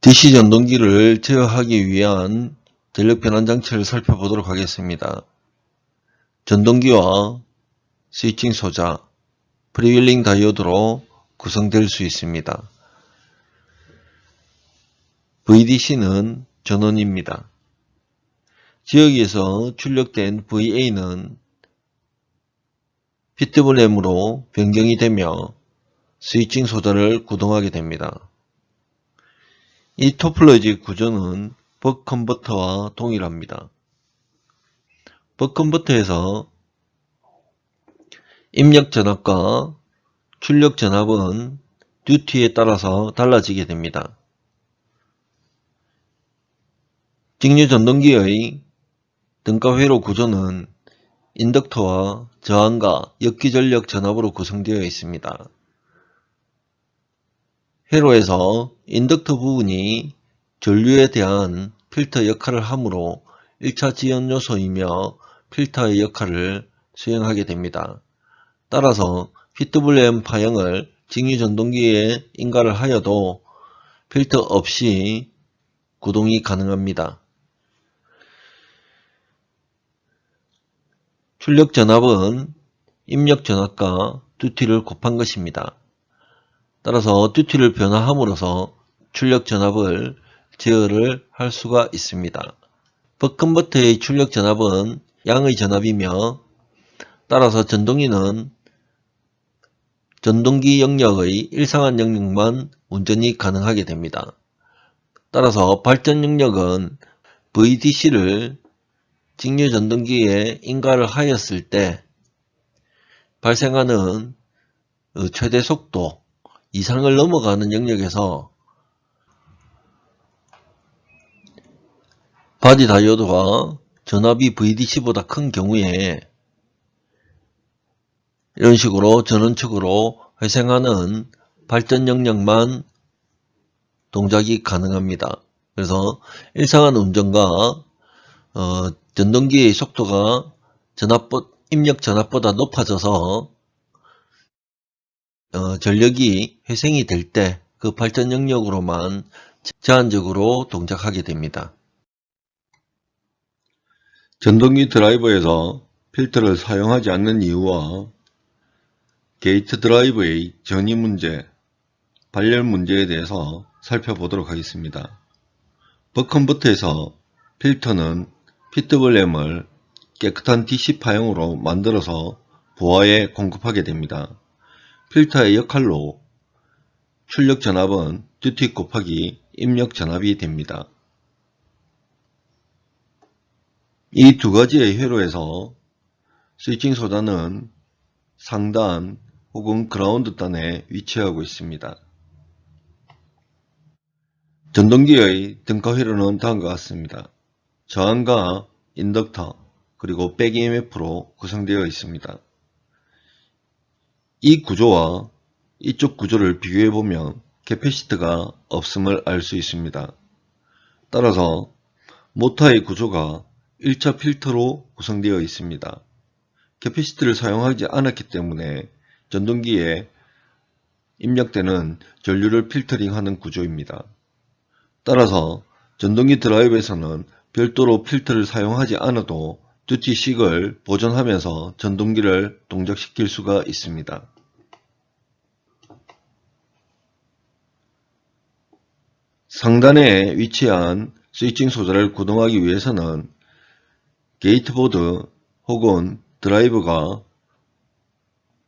DC 전동기를 제어하기 위한 전력 변환 장치를 살펴보도록 하겠습니다. 전동기와 스위칭 소자, 프리윌링 다이오드로 구성될 수 있습니다. VDC는 전원입니다. 지역에서 출력된 VA는 피트블램으로 변경이 되며 스위칭 소자를 구동하게 됩니다. 이 토폴로지 구조는 벅 컨버터와 동일합니다. 벅 컨버터에서 입력 전압과 출력 전압은 듀티에 따라서 달라지게 됩니다. 직류 전동기의 등가 회로 구조는 인덕터와 저항과 역기전력 전압으로 구성되어 있습니다. 회로에서 인덕터 부분이 전류에 대한 필터 역할을 하므로 1차 지연 요소이며 필터의 역할을 수행하게 됩니다. 따라서 피트블램 파형을 직류 전동기에 인가를 하여도 필터 없이 구동이 가능합니다. 출력 전압은 입력 전압과 듀티를 곱한 것입니다. 따라서 듀티를 변화함으로써 출력 전압을 제어를 할 수가 있습니다. 벅 컨버터의 출력 전압은 양의 전압이며 따라서 전동기는 전동기 영역의 일상한 영역만 운전이 가능하게 됩니다. 따라서 발전 영역은 VDC를 직류 전동기에 인가를 하였을 때 발생하는 최대 속도 이상을 넘어가는 영역에서 바디 다이오드와 전압이 VDC보다 큰 경우에 이런 식으로 전원측으로 회생하는 발전 영역만 동작이 가능합니다. 그래서 일상한 운전과 전동기의 속도가 입력 전압보다 높아져서 전력이 회생이 될 때 그 발전 영역으로만 제한적으로 동작하게 됩니다. 전동기 드라이버에서 필터를 사용하지 않는 이유와 게이트 드라이브의 전이 문제, 발열 문제에 대해서 살펴보도록 하겠습니다. 벅 컨버터에서 필터는 피트블램을 깨끗한 DC 파형으로 만들어서 보아에 공급하게 됩니다. 필터의 역할로 출력 전압은 듀티 곱하기 입력 전압이 됩니다. 이 두 가지의 회로에서 스위칭 소자는 상단 혹은 그라운드 단에 위치하고 있습니다. 전동기의 등가 회로는 다음과 같습니다. 저항과 인덕터 그리고 백 EMF로 구성되어 있습니다. 이 구조와 이쪽 구조를 비교해보면 캐패시터가 없음을 알 수 있습니다. 따라서 모터의 구조가 1차 필터로 구성되어 있습니다. 캐패시터를 사용하지 않았기 때문에 전동기에 입력되는 전류를 필터링하는 구조입니다. 따라서 전동기 드라이브에서는 별도로 필터를 사용하지 않아도 듀티식을 보존하면서 전동기를 동작시킬 수가 있습니다. 상단에 위치한 스위칭 소자를 구동하기 위해서는 게이트보드 혹은 드라이브가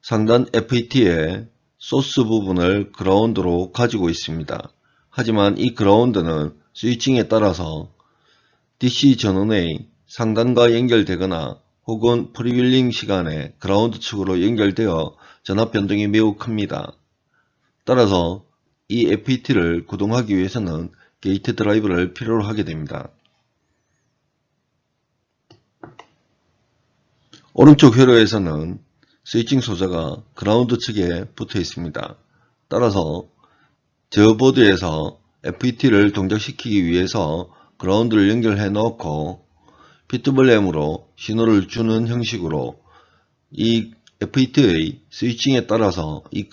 상단 FET의 소스 부분을 그라운드로 가지고 있습니다. 하지만 이 그라운드는 스위칭에 따라서 DC 전원의 상단과 연결되거나 혹은 프리윌링 시간에 그라운드 측으로 연결되어 전압 변동이 매우 큽니다. 따라서 이 FET를 구동하기 위해서는 게이트 드라이브를 필요로 하게 됩니다. 오른쪽 회로에서는 스위칭 소자가 그라운드 측에 붙어 있습니다. 따라서 저 보드에서 FET를 동작시키기 위해서 그라운드를 연결해 놓고 피트블램으로 신호를 주는 형식으로 이 FET의 스위칭에 따라서 이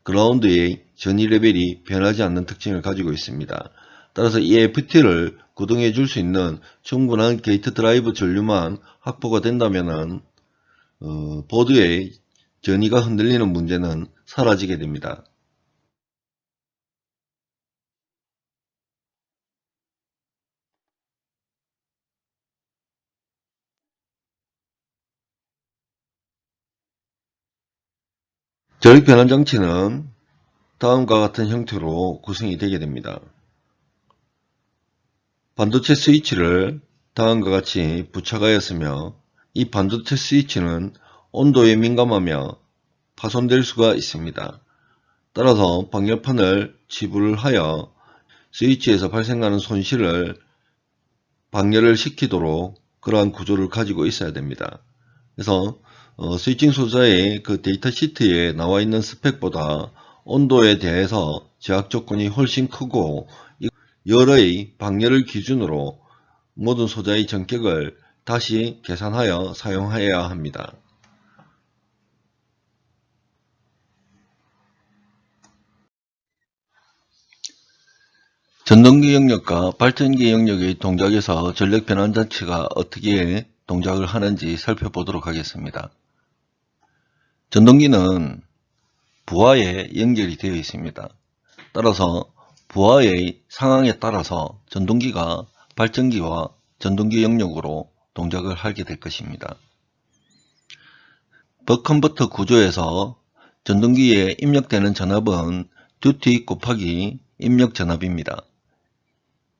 그라운드의 전이 레벨이 변하지 않는 특징을 가지고 있습니다. 따라서 이 FT를 구동해 줄 수 있는 충분한 게이트 드라이브 전류만 확보가 된다면은 보드의 전이가 흔들리는 문제는 사라지게 됩니다. 전력 변환 장치는 다음과 같은 형태로 구성이 되게 됩니다. 반도체 스위치를 다음과 같이 부착하였으며 이 반도체 스위치는 온도에 민감하며 파손될 수가 있습니다. 따라서 방열판을 지불을 하여 스위치에서 발생하는 손실을 방열을 시키도록 그러한 구조를 가지고 있어야 됩니다. 그래서 스위칭 소자의 그 데이터 시트에 나와 있는 스펙보다 온도에 대해서 제약 조건이 훨씬 크고 열의 방열을 기준으로 모든 소자의 전격을 다시 계산하여 사용해야 합니다. 전동기 영역과 발전기 영역의 동작에서 전력 변환 장치가 어떻게 동작을 하는지 살펴보도록 하겠습니다. 전동기는 부하에 연결이 되어 있습니다. 따라서 부하의 상황에 따라서 전동기가 발전기와 전동기 영역으로 동작을 하게 될 것입니다. 버컨버터 구조에서 전동기에 입력되는 전압은 듀티 곱하기 입력 전압입니다.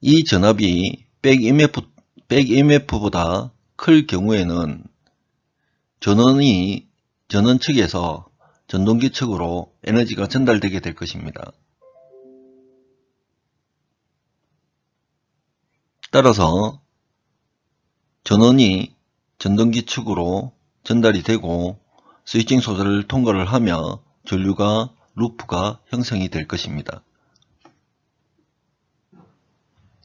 이 전압이 백 EMF보다 클 경우에는 전원이 전원 측에서 전동기 측으로 에너지가 전달되게 될 것입니다. 따라서 전원이 전동기 측으로 전달이 되고 스위칭 소자를 통과를 하며 전류가 루프가 형성이 될 것입니다.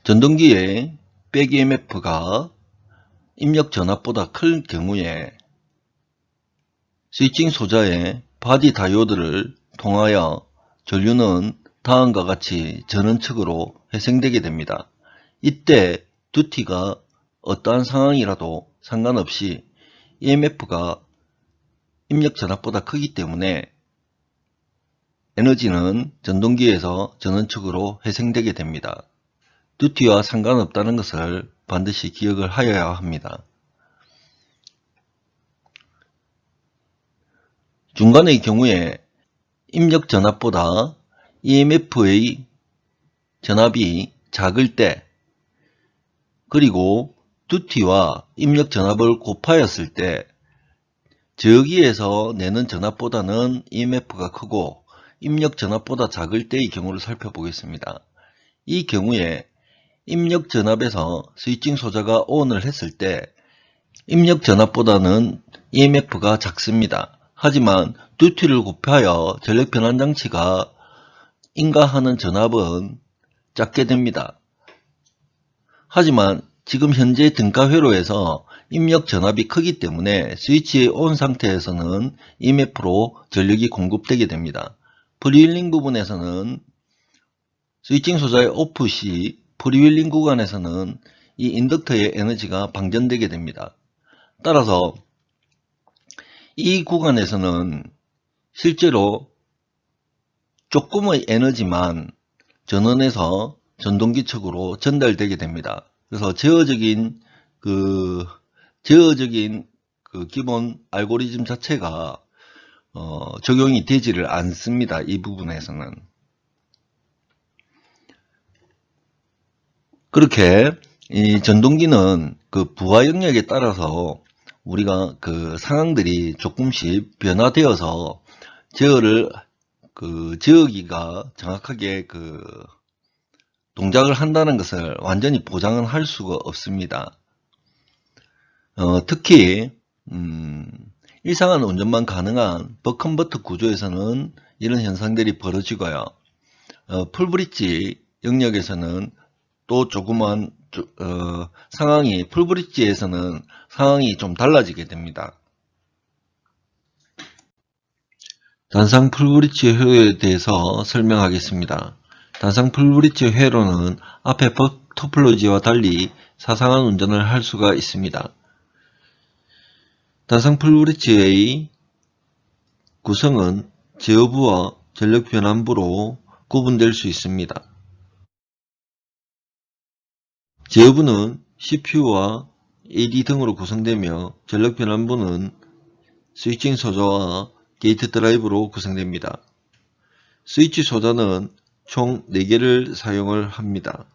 전동기의 백 EMF가 입력 전압보다 클 경우에 스위칭 소자의 바디 다이오드를 통하여 전류는 다음과 같이 전원 측으로 회생되게 됩니다. 이때 듀티가 어떠한 상황이라도 상관없이 EMF가 입력 전압보다 크기 때문에 에너지는 전동기에서 전원 측으로 회생되게 됩니다. 듀티와 상관없다는 것을 반드시 기억을 하여야 합니다. 중간의 경우에 입력 전압보다 EMF의 전압이 작을 때 그리고 듀티와 입력 전압을 곱하였을 때 저기에서 내는 전압보다는 EMF가 크고 입력 전압보다 작을 때의 경우를 살펴보겠습니다. 이 경우에 입력 전압에서 스위칭 소자가 ON을 했을 때 입력 전압보다는 EMF가 작습니다. 하지만 듀티를 곱하여 전력 변환 장치가 인가하는 전압은 작게 됩니다. 하지만 지금 현재 등가 회로에서 입력 전압이 크기 때문에 스위치의 ON 상태에서는 EMF로 전력이 공급되게 됩니다. 프리윌링 부분에서는 스위칭 소자의 오프 시 프리윌링 구간에서는 이 인덕터의 에너지가 방전되게 됩니다. 따라서 이 구간에서는 실제로 조금의 에너지만 전원에서 전동기 측으로 전달되게 됩니다. 그래서 제어적인 기본 알고리즘 자체가 적용이 되지를 않습니다. 이 부분에서는. 그렇게 이 전동기는 그 부하 영역에 따라서 우리가 그 상황들이 조금씩 변화되어서 제어기가 정확하게 동작을 한다는 것을 완전히 보장은 할 수가 없습니다. 특히 일상한 운전만 가능한 버컨버터 구조에서는 이런 현상들이 벌어지고요. 풀브릿지 영역에서는 또 조그만 풀브릿지에서는 상황이 좀 달라지게 됩니다. 단상 풀브리치 회로에 대해서 설명하겠습니다. 단상 풀브리치 회로는 앞의 토폴로지와 달리 사상한 운전을 할 수가 있습니다. 단상 풀브리치의 구성은 제어부와 전력 변환부로 구분될 수 있습니다. 제어부는 CPU와 AD 등으로 구성되며 전력 변환부는 스위칭 소자와 게이트 드라이브로 구성됩니다. 스위치 소자는 총 4개를 사용을 합니다.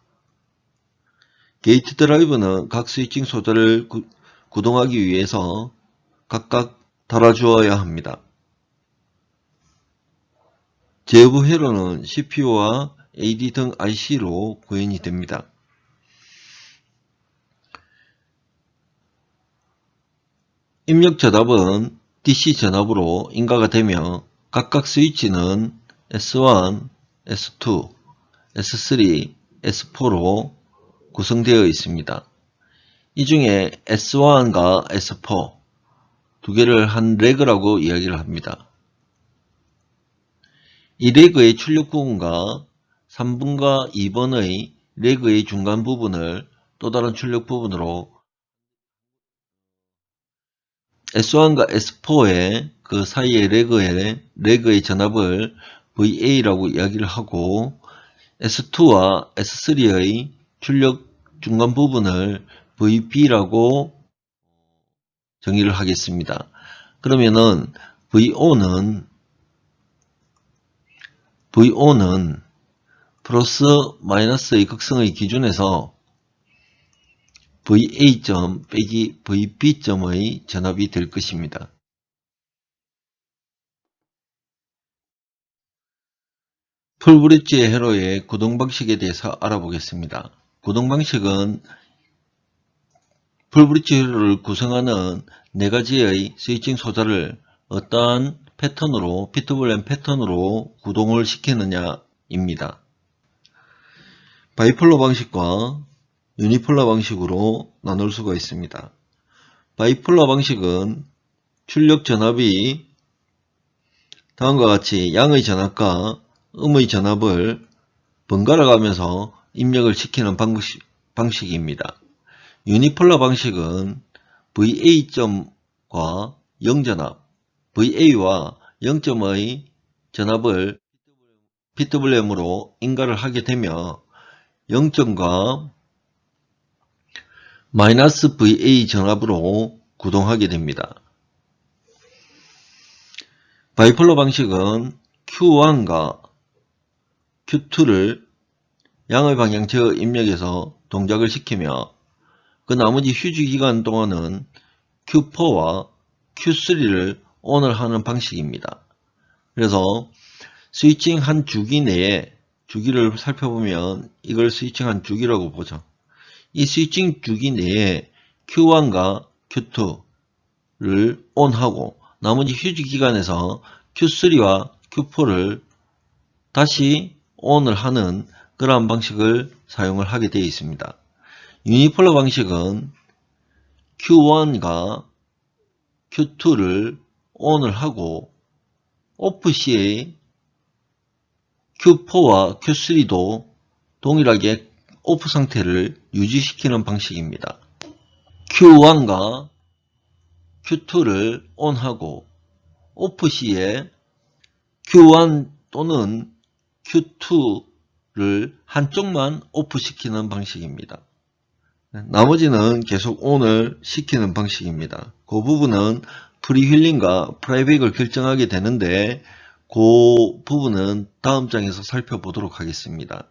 게이트 드라이브는 각 스위칭 소자를 구동하기 위해서 각각 달아주어야 합니다. 제어부 회로는 CPU와 AD 등 IC로 구현이 됩니다. 입력 전압은 DC 전압으로 인가가 되며 각각 스위치는 S1, S2, S3, S4로 구성되어 있습니다. 이 중에 S1과 S4 두 개를 한 레그라고 이야기를 합니다. 이 레그의 출력 부분과 3번과 2번의 레그의 중간 부분을 또 다른 출력 부분으로 S1과 S4의 그 사이의 레그의 전압을 VA라고 이야기를 하고 S2와 S3의 출력 중간 부분을 VB라고 정의를 하겠습니다. 그러면은 VO는 플러스 마이너스의 극성의 기준에서 VA점 빼기 VB점의 전압이 될 것입니다. 풀브리치 회로의 구동 방식에 대해서 알아보겠습니다. 구동 방식은 풀브리치 회로를 구성하는 4가지의 스위칭 소자를 어떠한 패턴으로, 피트블렌 패턴으로 구동을 시키느냐입니다. 바이폴러 방식과 유니폴러 방식으로 나눌 수가 있습니다. 바이폴러 방식은 출력 전압이 다음과 같이 양의 전압과 음의 전압을 번갈아 가면서 입력을 시키는 방식입니다. 유니폴러 방식은 VA점과 0전압, VA와 0점의 전압을 피트블렌으로 인가를 하게 되며 0점과 마이너스 VA 전압으로 구동하게 됩니다. 바이폴러 방식은 Q1과 Q2를 양의 방향 제어 입력에서 동작을 시키며 그 나머지 휴지 기간 동안은 Q4와 Q3를 ON을 하는 방식입니다. 그래서 스위칭 한 주기 내에 주기를 살펴보면 이걸 스위칭 한 주기라고 보죠. 이 스위칭 주기 내에 Q1과 Q2를 ON하고 나머지 휴지 기간에서 Q3와 Q4를 다시 ON을 하는 그러한 방식을 사용을 하게 되어 있습니다. 유니폴러 방식은 Q1과 Q2를 ON을 하고 오프 시에 Q4와 Q3도 동일하게 오프 상태를 유지시키는 방식입니다. Q1과 Q2를 ON하고 오프 시에 Q1 또는 Q2를 한쪽만 오프 시키는 방식입니다. 나머지는 계속 ON을 시키는 방식입니다. 그 부분은 프리휠링과 프라이백을 결정하게 되는데 그 부분은 다음 장에서 살펴보도록 하겠습니다.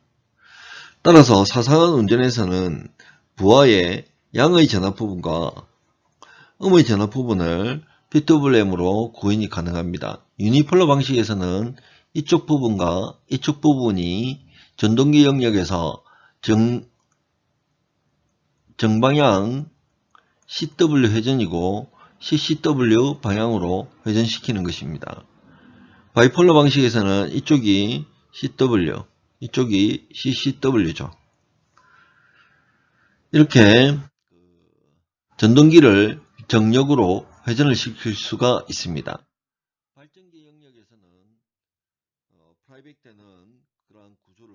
따라서 사상한 운전에서는 부하의 양의 전압 부분과 음의 전압 부분을 피트블렌으로 구현이 가능합니다. 유니폴러 방식에서는 이쪽 부분과 이쪽 부분이 전동기 영역에서 정방향 CW 회전이고 CCW 방향으로 회전시키는 것입니다. 바이폴러 방식에서는 이쪽이 CW, 이쪽이 CCW죠. 이렇게 전동기를 정력으로 회전을 시킬 수가 있습니다. 발전기 영역에서는 플라이백 되는 그러한 구조를